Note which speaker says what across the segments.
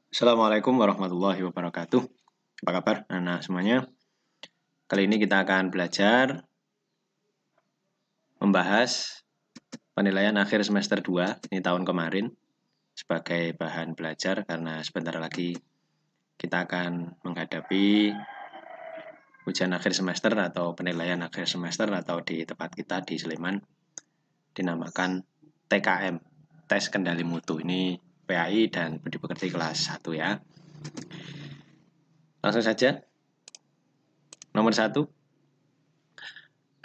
Speaker 1: Assalamualaikum warahmatullahi wabarakatuh. Apa kabar anak semuanya? Kali ini kita akan belajar membahas penilaian akhir semester 2 ini tahun kemarin sebagai bahan belajar karena sebentar lagi kita akan menghadapi ujian akhir semester atau penilaian akhir semester atau di tempat kita di Sleman dinamakan TKM, tes kendali mutu. Ini PAI dan budi pekerti kelas 1 ya. Langsung saja. Nomor 1.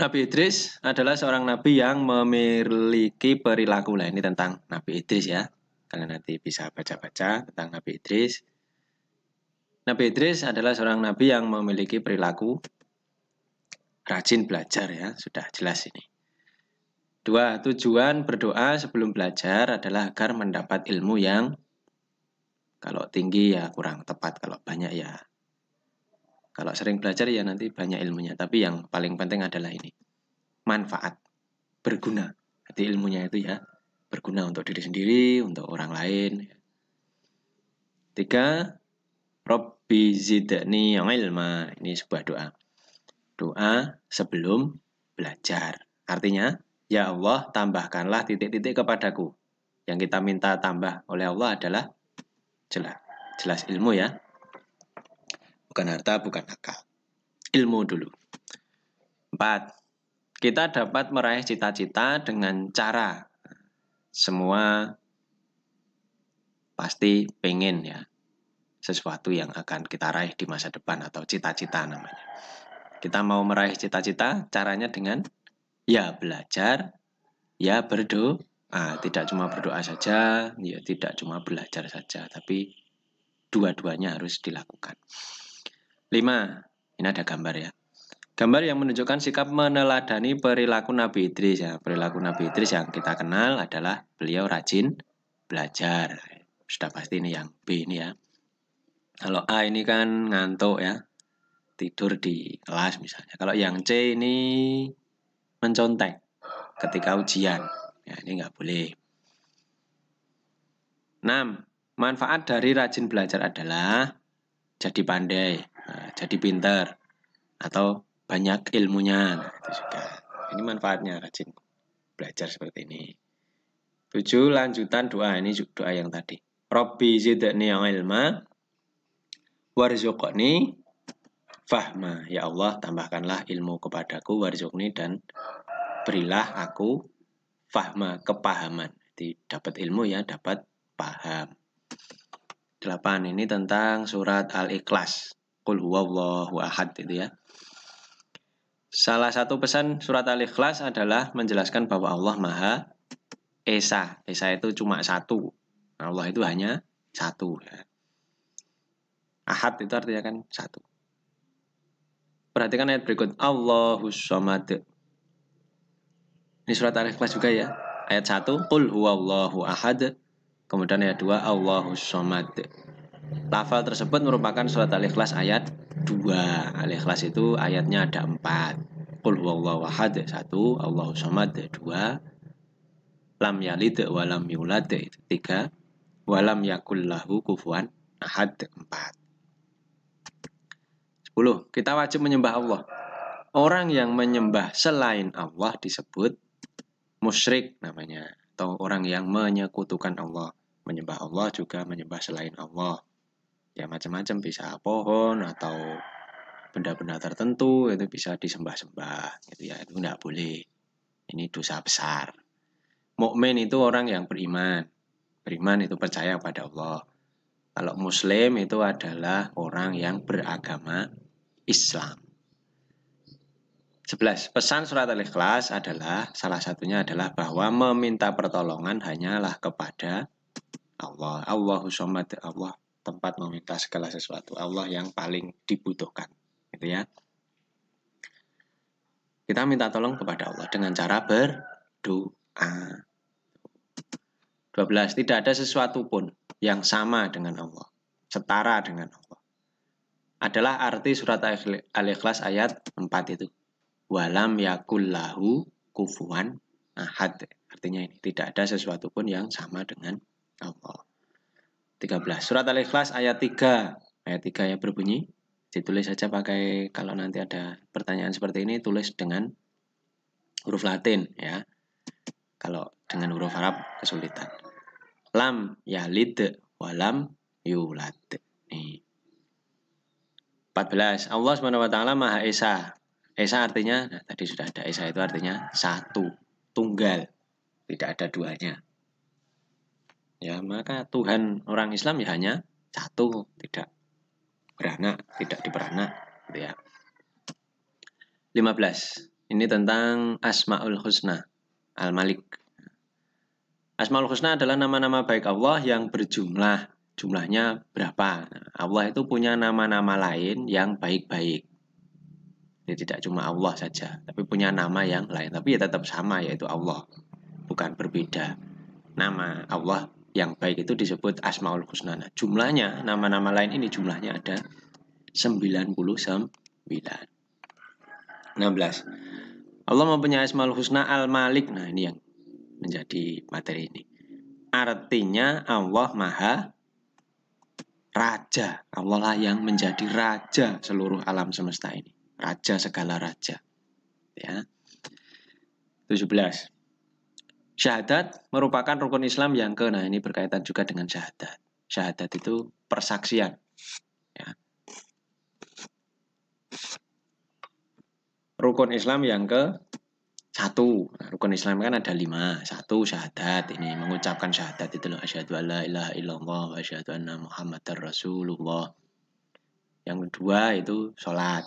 Speaker 1: Nabi Idris adalah seorang nabi yang memiliki perilaku. Nah, ini tentang Nabi Idris ya. Kalian nanti bisa baca-baca tentang Nabi Idris. Nabi Idris adalah seorang nabi yang memiliki perilaku rajin belajar ya, sudah jelas ini. 2. Tujuan berdoa sebelum belajar adalah agar mendapat ilmu yang kalau tinggi ya kurang tepat, kalau banyak ya. Kalau sering belajar ya nanti banyak ilmunya, tapi yang paling penting adalah ini. Manfaat, berguna. Jadi ilmunya itu ya berguna untuk diri sendiri, untuk orang lain. 3. Rabbi zidni ilma. Ini sebuah doa. Doa sebelum belajar. Artinya, ya Allah tambahkanlah titik-titik kepadaku. Yang kita minta tambah oleh Allah adalah jelas ilmu ya. Bukan harta, bukan akal. Ilmu dulu. 4. Kita dapat meraih cita-cita dengan cara semua pasti pengen ya sesuatu yang akan kita raih di masa depan atau cita-cita namanya. Kita mau meraih cita-cita caranya dengan ya belajar, ya berdoa. Tidak cuma berdoa saja, ya tidak cuma belajar saja, tapi dua-duanya harus dilakukan. 5. Ini ada gambar ya. Gambar yang menunjukkan sikap meneladani perilaku Nabi Idris ya. Perilaku Nabi Idris yang kita kenal adalah beliau rajin belajar. Sudah pasti ini yang B ini ya. Kalau A ini kan ngantuk ya. Tidur di kelas misalnya. Kalau yang C ini mencontek ketika ujian. Ya, ini nggak boleh. 6. Manfaat dari rajin belajar adalah jadi pandai, jadi pinter, atau banyak ilmunya. Nah, itu juga. Ini manfaatnya rajin belajar seperti ini. 7. Lanjutan doa. Ini doa yang tadi. Rabbi zidni ilma warzuqni fahma. Ya Allah, tambahkanlah ilmu kepadaku warzuqni dan berilah aku fahma, kepahaman. Jadi dapat ilmu ya, dapat paham. 8. Ini tentang surat Al-Ikhlas. Qul huwallahu ahad itu ya. Salah satu pesan surat Al-Ikhlas adalah menjelaskan bahwa Allah Maha Esa. Esa itu cuma satu. Allah itu hanya satu ya. Ahad itu artinya kan satu. Perhatikan ayat berikut. Allahus Samad. Ini surat Al-Ikhlas juga ya. Ayat 1, Qul huwallahu ahad. Kemudian ayat 2, Allahus Samad. Lafal tersebut merupakan surat Al-Ikhlas ayat 2. Al-Ikhlas itu ayatnya ada 4. Qul huwallahu ahad 1, Allahus Samad 2, lam yalid wa lam yulad 3, wa lam yakul lahu kufuwan ahad 4. 10. Kita wajib menyembah Allah. Orang yang menyembah selain Allah disebut musyrik namanya, atau orang yang menyekutukan Allah. Menyembah Allah juga menyembah selain Allah. Ya macam-macam, bisa pohon atau benda-benda tertentu itu bisa disembah-sembah gitu ya. Itu enggak boleh. Ini dosa besar. Mukmin itu orang yang beriman. Beriman itu percaya pada Allah. Kalau muslim itu adalah orang yang beragama Islam. 11. Pesan surat Al-Ikhlas adalah salah satunya adalah bahwa meminta pertolongan hanyalah kepada Allah. Allahus Samad, Allah tempat meminta segala sesuatu. Allah yang paling dibutuhkan. Gitu ya. Kita minta tolong kepada Allah dengan cara berdoa. 12. Tidak ada sesuatu pun yang sama dengan Allah, setara dengan Allah. Adalah arti surat Al-Ikhlas ayat 4 itu. Walam yakullahu kufuwan ahad. Artinya ini, tidak ada sesuatu pun yang sama dengan Allah. 13. Surat Al-Ikhlas ayat 3. Ayat 3 ya berbunyi. Ditulis saja pakai, kalau nanti ada pertanyaan seperti ini, tulis dengan huruf Latin ya. Kalau dengan huruf Arab kesulitan. Lam yalid walam yulad. Nih. 14. Allah SWT Maha Esa. Esa artinya, nah, tadi sudah ada, Esa itu artinya satu, tunggal, tidak ada duanya. Ya, maka Tuhan orang Islam ya hanya satu, tidak beranak, tidak diperanak, gitu ya. 15. Ini tentang Asmaul Husna, Al-Malik. Asmaul Husna adalah nama-nama baik Allah yang berjumlah. Jumlahnya berapa? Allah itu punya nama-nama lain yang baik-baik. Jadi tidak cuma Allah saja, tapi punya nama yang lain. Tapi ya tetap sama, yaitu Allah. Bukan berbeda. Nama Allah yang baik itu disebut Asmaul Husna. Nah, jumlahnya, nama-nama lain ini jumlahnya ada 99. 16. Allah mempunyai Asmaul Husna Al-Malik. Nah, ini yang menjadi materi ini. Artinya Allah Maha Raja. Allah lah yang menjadi raja seluruh alam semesta ini. Raja segala raja. Ya. 17. Syahadat merupakan rukun Islam yang ke, nah ini berkaitan juga dengan syahadat. Syahadat itu persaksian. Ya. Rukun Islam yang ke 1. Nah, rukun Islam kan ada 5. 1 syahadat, ini mengucapkan syahadat itu loh. Asyhadu alla ilaha illallah wa asyhadu anna Muhammadar Rasulullah. Yang kedua itu sholat.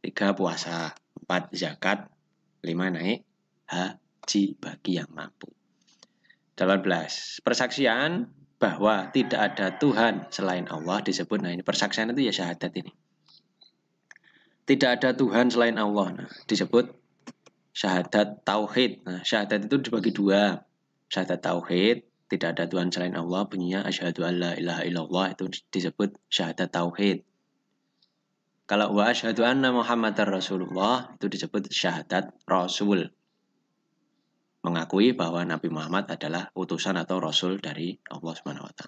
Speaker 1: 3 puasa. 4 zakat. 5 naik haji bagi yang mampu. 18. Persaksian bahwa tidak ada Tuhan selain Allah disebut, nah ini persaksian itu ya syahadat ini. Tidak ada Tuhan selain Allah, nah, disebut syahadat tauhid. Nah, syahadat itu dibagi 2. Syahadat tauhid, tidak ada Tuhan selain Allah, bunyinya asyhadu alla ilaha illallah, itu disebut syahadat tauhid. Kalau wa asyhadu anna Muhammadar Rasulullah, itu disebut syahadat rasul. Mengakui bahwa Nabi Muhammad adalah utusan atau rasul dari Allah SWT.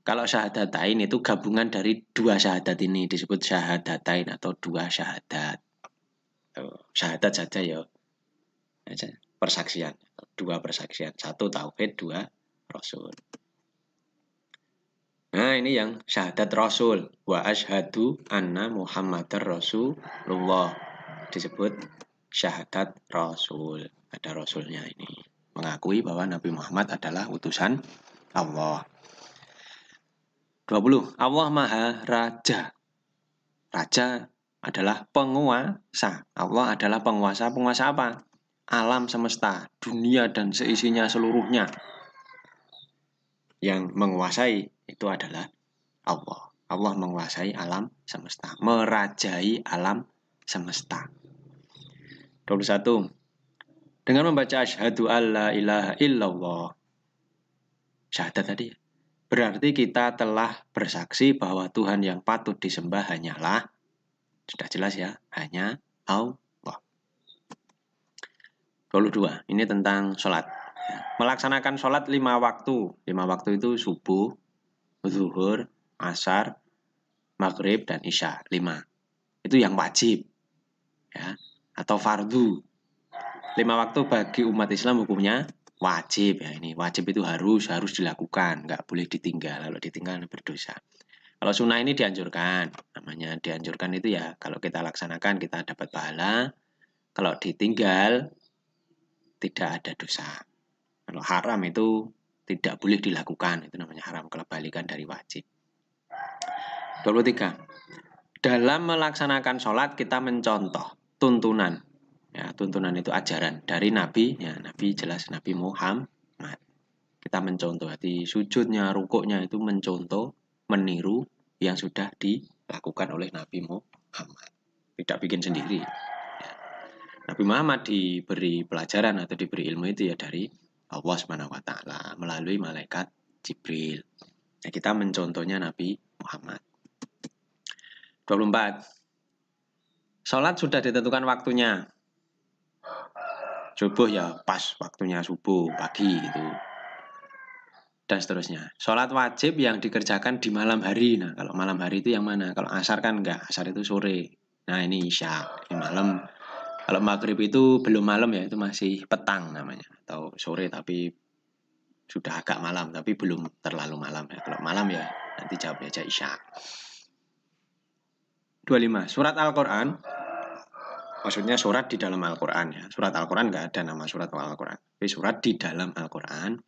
Speaker 1: Kalau syahadatain itu gabungan dari 2 syahadat ini, disebut syahadatain atau 2 syahadat. Syahadat saja ya. Persaksian, 2 persaksian, 1 tauhid, 2 rasul. Nah, ini yang syahadat rasul. Wa asyhadu anna Muhammadar Rasulullah, disebut syahadat rasul. Ada rasulnya ini. Mengakui bahwa Nabi Muhammad adalah utusan Allah. 20. Allah Maha Raja. Raja adalah penguasa. Allah adalah penguasa. Penguasa apa? Alam semesta, dunia dan seisinya seluruhnya. Yang menguasai itu adalah Allah. Allah menguasai alam semesta, merajai alam semesta. 21. Dengan membaca asyhadu alla ilaha illallah, syahadat tadi, berarti kita telah bersaksi bahwa Tuhan yang patut disembah hanyalah, sudah jelas ya, hanya Allah. 22. Ini tentang sholat. Melaksanakan sholat 5 waktu. 5 waktu itu subuh, zuhur, asar, maghrib, dan isya. 5. Itu yang wajib. Ya, atau fardu. 5 waktu bagi umat Islam hukumnya wajib ya. Ini wajib itu harus dilakukan, nggak boleh ditinggal. Kalau ditinggal berdosa. Kalau sunnah ini dianjurkan. Namanya dianjurkan itu ya kalau kita laksanakan kita dapat pahala. Kalau ditinggal tidak ada dosa. Kalau haram itu tidak boleh dilakukan. Itu namanya haram, kebalikan dari wajib. 23. Dalam melaksanakan sholat kita mencontoh tuntunan. Ya, tuntunan itu ajaran dari Nabi, ya Nabi jelas Nabi Muhammad. Kita mencontoh, di sujudnya, rukuknya itu mencontoh, meniru yang sudah dilakukan oleh Nabi Muhammad. Tidak bikin sendiri. Ya. Nabi Muhammad diberi pelajaran atau diberi ilmu itu ya dari Allah SWT melalui malaikat Jibril. Ya, kita mencontohnya Nabi Muhammad. 24. Sholat sudah ditentukan waktunya. Subuh ya pas waktunya subuh pagi gitu. dan seterusnya. Sholat wajib yang dikerjakan di malam hari. Nah, kalau malam hari itu yang mana? Kalau asar kan enggak, asar itu sore. Nah, ini isya, ini malam. Kalau maghrib itu belum malam ya, itu masih petang namanya. Atau sore tapi sudah agak malam, tapi belum terlalu malam ya. Kalau malam ya, nanti jawabnya aja isya. 25. Surat Al-Quran. Maksudnya surat di dalam Al-Quran ya. Surat Al-Quran enggak ada nama surat Al-Quran. Tapi surat di dalam Al-Quran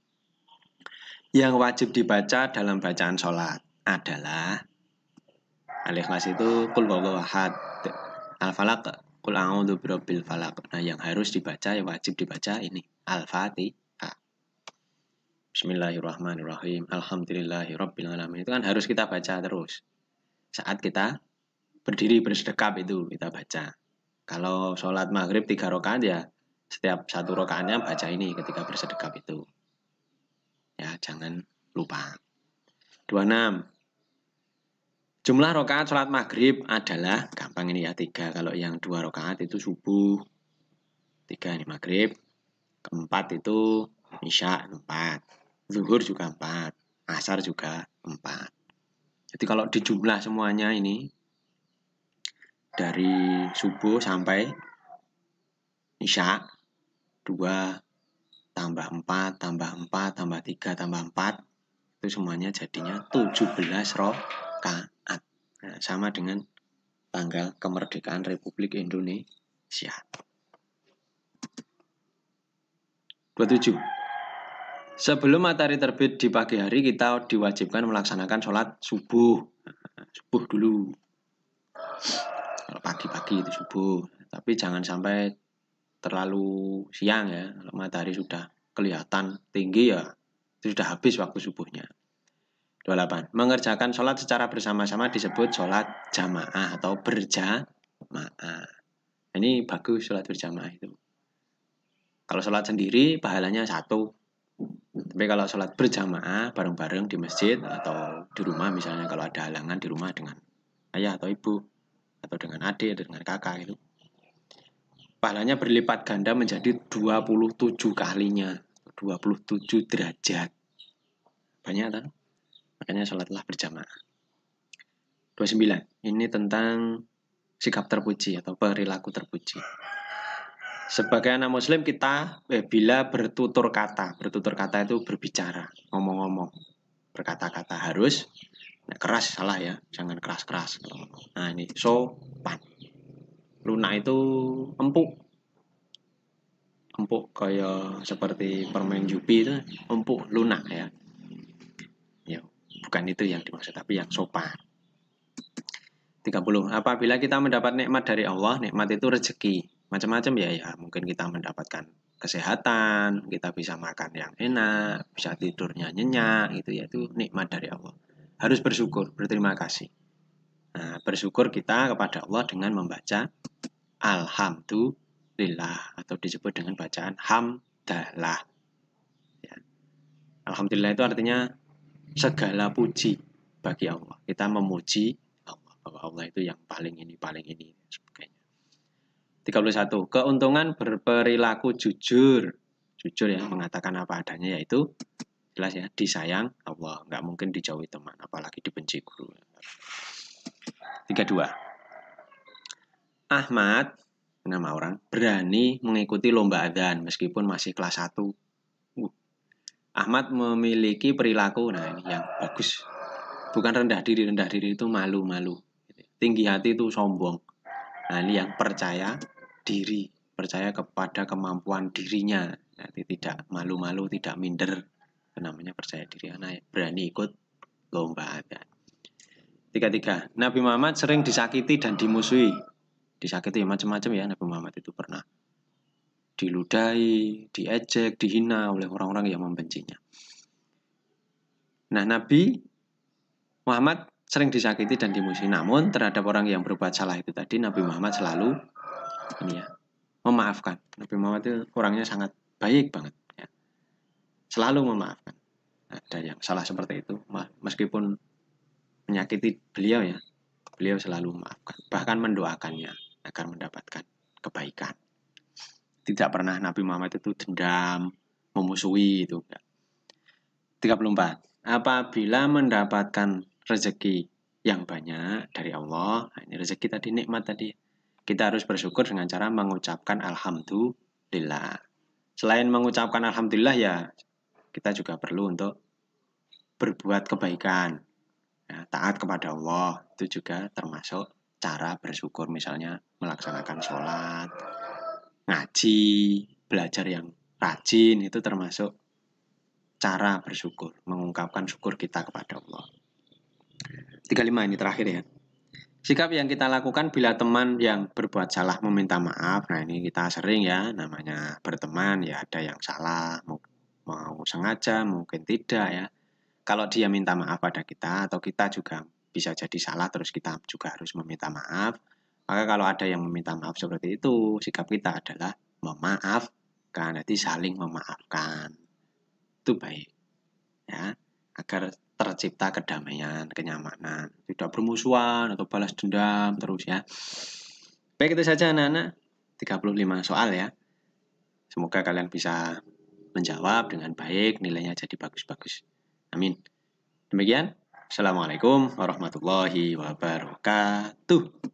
Speaker 1: yang wajib dibaca dalam bacaan sholat adalah Al-Ikhlas itu Qul huwallahu ahad, Al-Falaq Qul a'udzu birabbil falaq. Nah, yang harus dibaca, yang wajib dibaca ini Al-Fatihah. Bismillahirrahmanirrahim. Alhamdulillahirabbil alamin. Itu kan harus kita baca terus. Saat kita berdiri bersedekap itu kita baca. Kalau sholat maghrib 3 rakaat ya setiap 1 rakaatnya baca ini ketika bersedekap itu. Ya, jangan lupa. 26. Jumlah rakaat sholat maghrib adalah, gampang ini ya, 3. Kalau yang 2 rakaat itu subuh, 3 ini maghrib, keempat itu isya 4, zuhur juga 4, asar juga 4. Jadi kalau dijumlah semuanya ini, dari subuh sampai isya, 2 tambah 4, tambah 4, tambah 3, tambah 4, itu semuanya jadinya 17 rakaat. Nah, sama dengan tanggal kemerdekaan Republik Indonesia. 27. Sebelum matahari terbit di pagi hari kita diwajibkan melaksanakan sholat subuh. Subuh dulu. Kalau pagi-pagi itu subuh. Tapi jangan sampai terlalu siang ya. Kalau matahari sudah kelihatan tinggi ya, itu sudah habis waktu subuhnya. 28. Mengerjakan sholat secara bersama-sama disebut sholat jamaah atau berjamaah. Ini bagus sholat berjamaah itu. Kalau sholat sendiri pahalanya 1. Tapi kalau sholat berjamaah bareng-bareng di masjid atau di rumah, misalnya kalau ada halangan di rumah dengan ayah atau ibu atau dengan adik atau dengan kakak itu, pahalanya berlipat ganda menjadi 27 kalinya, 27 derajat. Banyak kan? Makanya sholatlah berjamaah. 29. Ini tentang sikap terpuji atau perilaku terpuji. Sebagai anak muslim kita bila bertutur kata itu berbicara, ngomong-ngomong, berkata-kata harus, nah, keras salah ya, jangan keras-keras. Nah ini sopan. Lunak itu empuk kayak seperti permen Yupi itu empuk, lunak ya. Ya, bukan itu yang dimaksud, tapi yang sopan. 30. Apabila kita mendapat nikmat dari Allah, nikmat itu rezeki. Macam-macam ya, mungkin kita mendapatkan kesehatan, kita bisa makan yang enak, bisa tidurnya nyenyak, gitu ya, itu nikmat dari Allah. Harus bersyukur, berterima kasih. Nah, bersyukur kita kepada Allah dengan membaca Alhamdulillah atau disebut dengan bacaan hamdalah. Ya. Alhamdulillah itu artinya segala puji bagi Allah. Kita memuji Allah, bahwa Allah itu yang paling ini sebagainya. 31. Keuntungan berperilaku jujur. Jujur ya, mengatakan apa adanya, yaitu jelas ya, disayang Allah. Nggak mungkin dijauhi teman, apalagi dibenci guru. 32. Ahmad, nama orang, berani mengikuti lomba adzan meskipun masih kelas 1. Ahmad memiliki perilaku, nah ini yang bagus. Bukan rendah diri itu malu-malu. Tinggi hati itu sombong. Nah ini yang percaya diri, percaya kepada kemampuan dirinya. Jadi tidak malu-malu, tidak minder. Itu namanya percaya diri. Nah, berani ikut lomba adzan. 33. Nabi Muhammad sering disakiti dan dimusuhi. Disakiti macam-macam ya, Nabi Muhammad itu pernah diludahi, diejek, dihina oleh orang-orang yang membencinya. Nah, Nabi Muhammad sering disakiti dan dimusuhi. Namun terhadap orang yang berbuat salah itu tadi, Nabi Muhammad selalu memaafkan. Nabi Muhammad itu orangnya sangat baik banget. Ya. Selalu memaafkan. Ada yang salah seperti itu, meskipun menyakiti beliau ya, beliau selalu memaafkan. Bahkan mendoakannya agar mendapatkan kebaikan. Tidak pernah Nabi Muhammad itu dendam, memusuhi itu. 34. Apabila mendapatkan rezeki yang banyak dari Allah, nah ini rezeki tadi, nikmat tadi, kita harus bersyukur dengan cara mengucapkan alhamdulillah. Selain mengucapkan alhamdulillah ya, kita juga perlu untuk berbuat kebaikan. Ya, taat kepada Allah itu juga termasuk cara bersyukur, misalnya melaksanakan sholat, ngaji, belajar yang rajin, itu termasuk cara bersyukur, mengungkapkan syukur kita kepada Allah. 35 ini terakhir ya. Sikap yang kita lakukan bila teman yang berbuat salah meminta maaf. Nah ini kita sering ya, namanya berteman ya, ada yang salah, mau sengaja, mungkin tidak ya. Kalau dia minta maaf pada kita, atau kita juga bisa jadi salah, terus kita juga harus meminta maaf. Maka kalau ada yang meminta maaf seperti itu, sikap kita adalah memaafkan, jadi saling memaafkan. Itu baik ya, agar tercipta kedamaian, kenyamanan, tidak bermusuhan atau balas dendam terus ya. Baik, itu saja anak-anak, 35 soal ya. Semoga kalian bisa menjawab dengan baik, nilainya jadi bagus-bagus. Amin. Demikian, Assalamualaikum warahmatullahi wabarakatuh.